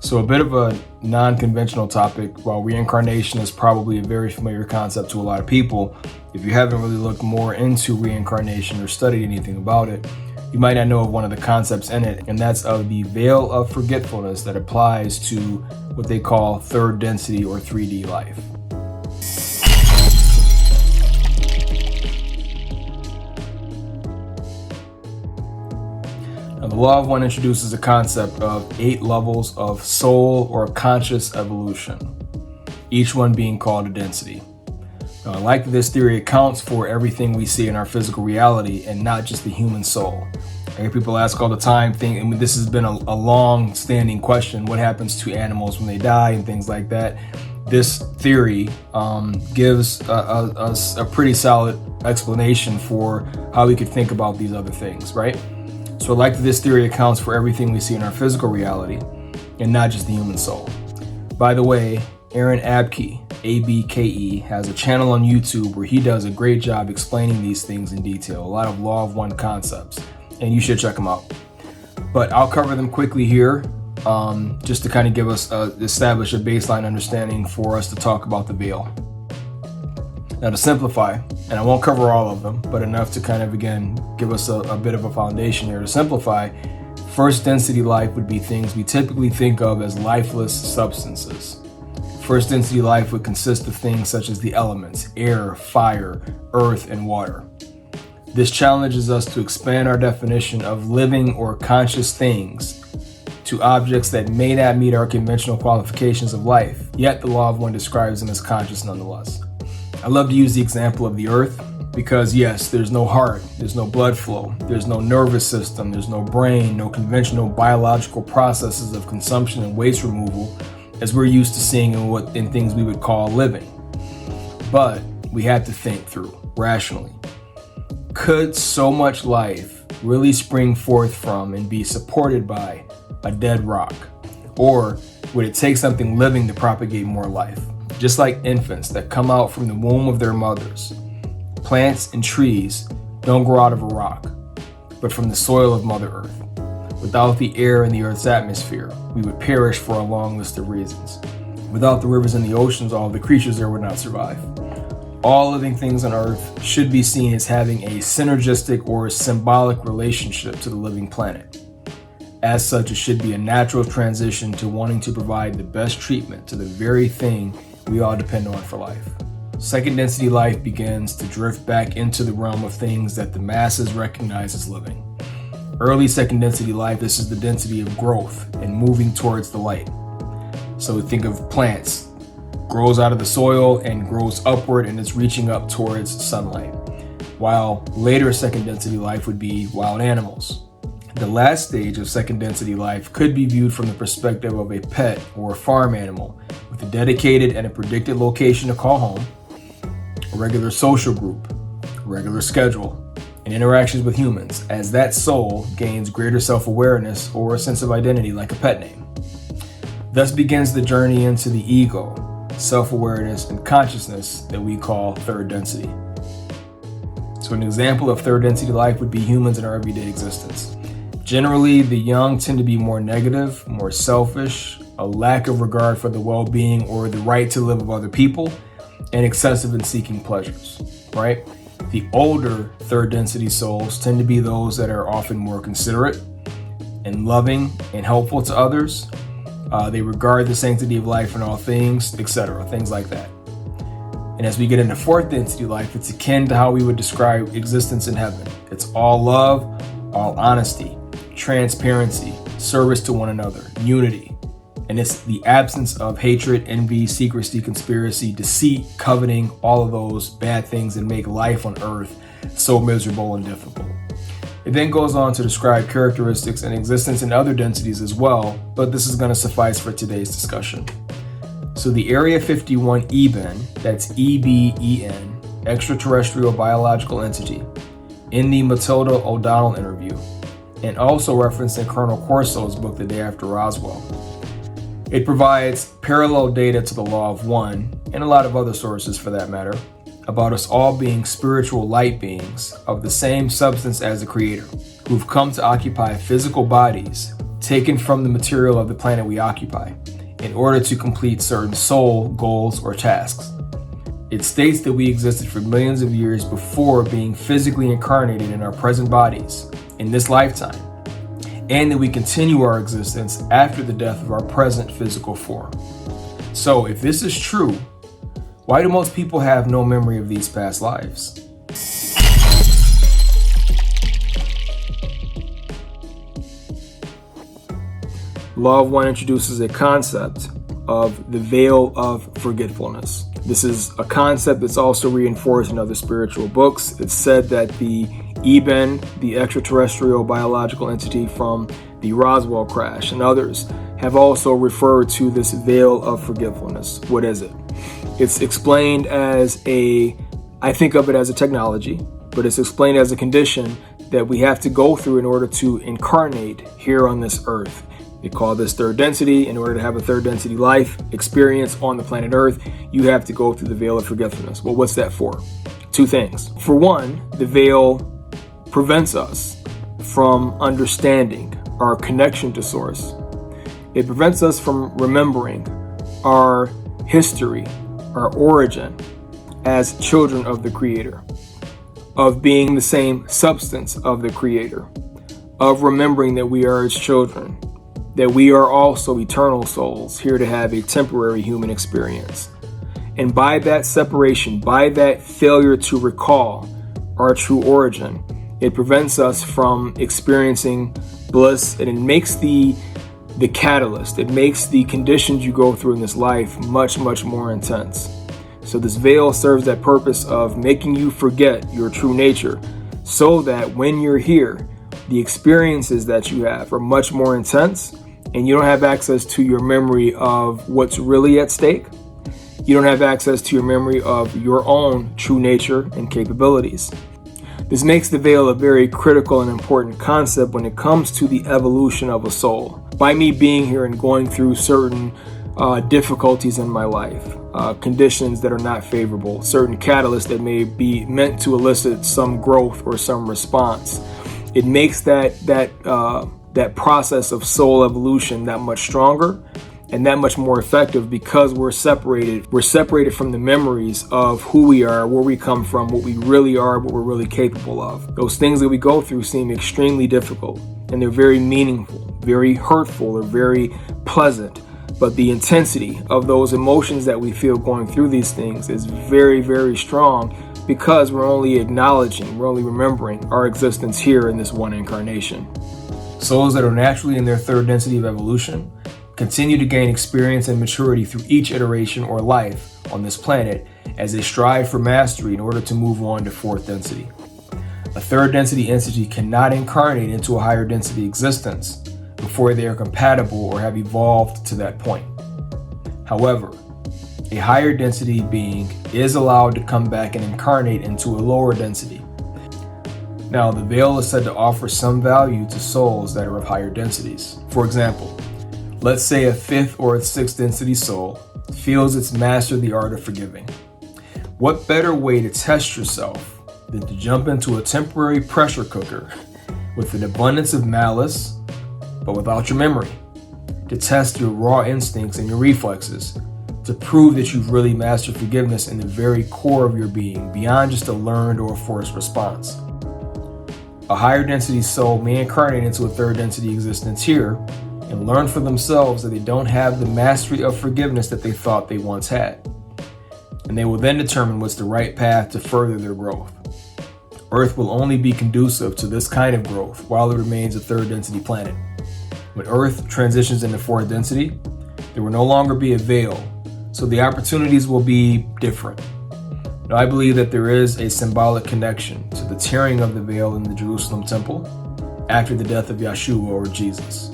So a bit of a non-conventional topic. While reincarnation is probably a very familiar concept to a lot of people, if you haven't really looked more into reincarnation or studied anything about it, you might not know of one of the concepts in it, and that's of the veil of forgetfulness that applies to what they call third density or 3D life. Now, the Law of One introduces a concept of 8 levels of soul or conscious evolution, each one being called a density. Now, I like that this theory accounts for everything we see in our physical reality and not just the human soul. I hear people ask all the time, and this has been a long-standing question, what happens to animals when they die and things like that. This theory gives us a pretty solid explanation for how we could think about these other things, right? So I like that this theory accounts for everything we see in our physical reality and not just the human soul. By the way, Aaron Abke, A-B-K-E, has a channel on YouTube where he does a great job explaining these things in detail, a lot of Law of One concepts, and you should check them out. But I'll cover them quickly here, just to kind of give us, establish a baseline understanding for us to talk about the veil. Now, to simplify, and I won't cover all of them, but enough to kind of, again, give us a bit of a foundation here. To simplify, first density life would be things we typically think of as lifeless substances. First density life would consist of things such as the elements, air, fire, earth, and water. This challenges us to expand our definition of living or conscious things to objects that may not meet our conventional qualifications of life, yet the Law of One describes them as conscious nonetheless. I love to use the example of the earth because yes, there's no heart, there's no blood flow, there's no nervous system, there's no brain, no conventional biological processes of consumption and waste removal as we're used to seeing in things we would call living. But we have to think through rationally. Could so much life really spring forth from and be supported by a dead rock? Or would it take something living to propagate more life? Just like infants that come out from the womb of their mothers, plants and trees don't grow out of a rock, but from the soil of Mother Earth. Without the air in the Earth's atmosphere, we would perish for a long list of reasons. Without the rivers and the oceans, all of the creatures there would not survive. All living things on Earth should be seen as having a synergistic or symbolic relationship to the living planet. As such, it should be a natural transition to wanting to provide the best treatment to the very thing we all depend on for life. Second density life begins to drift back into the realm of things that the masses recognize as living. Early second density life, this is the density of growth and moving towards the light. So we think of plants, grows out of the soil and grows upward and it's reaching up towards sunlight. While later second density life would be wild animals. The last stage of second density life could be viewed from the perspective of a pet or a farm animal with a dedicated and a predicted location to call home, a regular social group, a regular schedule, and interactions with humans as that soul gains greater self-awareness or a sense of identity like a pet name. Thus begins the journey into the ego, self-awareness, and consciousness that we call third density. So an example of third density life would be humans in our everyday existence. Generally, the young tend to be more negative, more selfish, a lack of regard for the well-being or the right to live of other people, and excessive in seeking pleasures, right? The older third density souls tend to be those that are often more considerate and loving and helpful to others. They regard the sanctity of life in all things, etc., things like that. And as we get into fourth density life, it's akin to how we would describe existence in heaven. It's all love, all honesty, transparency, service to one another, unity. And it's the absence of hatred, envy, secrecy, conspiracy, deceit, coveting, all of those bad things that make life on earth so miserable and difficult. It then goes on to describe characteristics and existence in other densities as well, but this is going to suffice for today's discussion. So the Area 51 EBEN, that's EBEN, extraterrestrial biological entity, in the Matilda O'Donnell interview, and also referenced in Colonel Corso's book, The Day After Roswell. It provides parallel data to the Law of One, and a lot of other sources for that matter, about us all being spiritual light beings of the same substance as the Creator, who've come to occupy physical bodies taken from the material of the planet we occupy, in order to complete certain soul goals or tasks. It states that we existed for millions of years before being physically incarnated in our present bodies in this lifetime, and that we continue our existence after the death of our present physical form. So if this is true, why do most people have no memory of these past lives? Law of One introduces a concept of the veil of forgetfulness. This is a concept that's also reinforced in other spiritual books. It's said that the EBEN, the extraterrestrial biological entity from the Roswell crash, and others have also referred to this veil of forgetfulness. What is it? It's explained as I think of it as a technology, but it's explained as a condition that we have to go through in order to incarnate here on this earth. They call this third density. In order to have a third density life experience on the planet Earth, you have to go through the veil of forgetfulness. Well, what's that for? Two things. For one, the veil prevents us from understanding our connection to Source. It prevents us from remembering our history, our origin as children of the Creator, of being the same substance of the Creator, of remembering that we are His children, that we are also eternal souls here to have a temporary human experience. And by that separation, by that failure to recall our true origin, it prevents us from experiencing bliss, and it makes the catalyst, it makes the conditions you go through in this life much, much more intense. So this veil serves that purpose of making you forget your true nature, so that when you're here, the experiences that you have are much more intense, and you don't have access to your memory of what's really at stake. You don't have access to your memory of your own true nature and capabilities. This makes the veil a very critical and important concept when it comes to the evolution of a soul. By me being here and going through certain difficulties in my life, conditions that are not favorable, certain catalysts that may be meant to elicit some growth or some response, it makes that process of soul evolution that much stronger and that much more effective, because we're separated from the memories of who we are, where we come from, what we really are, what we're really capable of. Those things that we go through seem extremely difficult, and they're very meaningful, very hurtful, or very pleasant, but the intensity of those emotions that we feel going through these things is very, very strong, because we're only remembering our existence here in this one incarnation. Souls that are naturally in their third density of evolution continue to gain experience and maturity through each iteration or life on this planet as they strive for mastery in order to move on to fourth density. A third density entity cannot incarnate into a higher density existence before they are compatible or have evolved to that point. However, a higher density being is allowed to come back and incarnate into a lower density. Now, the veil is said to offer some value to souls that are of higher densities. For example, let's say a fifth or a sixth density soul feels it's mastered the art of forgiving. What better way to test yourself than to jump into a temporary pressure cooker with an abundance of malice, but without your memory, to test your raw instincts and your reflexes, to prove that you've really mastered forgiveness in the very core of your being, beyond just a learned or forced response. A higher density soul may incarnate into a third density existence here and learn for themselves that they don't have the mastery of forgiveness that they thought they once had. And they will then determine what's the right path to further their growth. Earth will only be conducive to this kind of growth while it remains a third density planet. When Earth transitions into fourth density, there will no longer be a veil, so the opportunities will be different. Now, I believe that there is a symbolic connection to the tearing of the veil in the Jerusalem temple after the death of Yeshua or Jesus.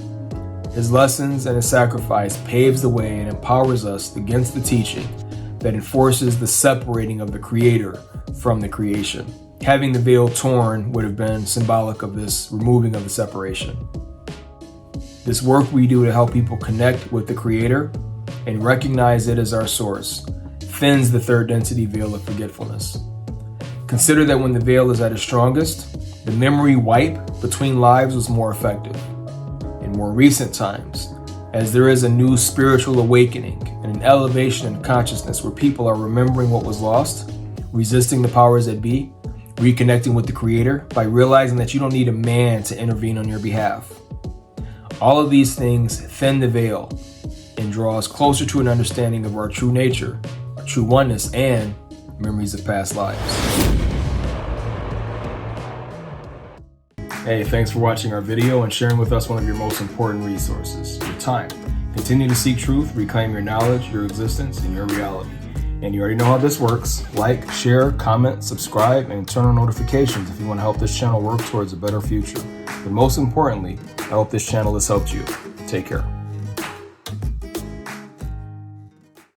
His lessons and his sacrifice paves the way and empowers us against the teaching that enforces the separating of the Creator from the creation. Having the veil torn would have been symbolic of this removing of the separation. This work we do to help people connect with the Creator and recognize it as our source thins the third density veil of forgetfulness. Consider that when the veil is at its strongest, the memory wipe between lives was more effective. In more recent times, as there is a new spiritual awakening and an elevation in consciousness where people are remembering what was lost, resisting the powers that be, reconnecting with the Creator by realizing that you don't need a man to intervene on your behalf. All of these things thin the veil and draw us closer to an understanding of our true nature, our true oneness, and memories of past lives. Hey, thanks for watching our video and sharing with us one of your most important resources, your time. Continue to seek truth, reclaim your knowledge, your existence, and your reality. And you already know how this works. Like, share, comment, subscribe, and turn on notifications if you want to help this channel work towards a better future. But most importantly, I hope this channel has helped you. Take care.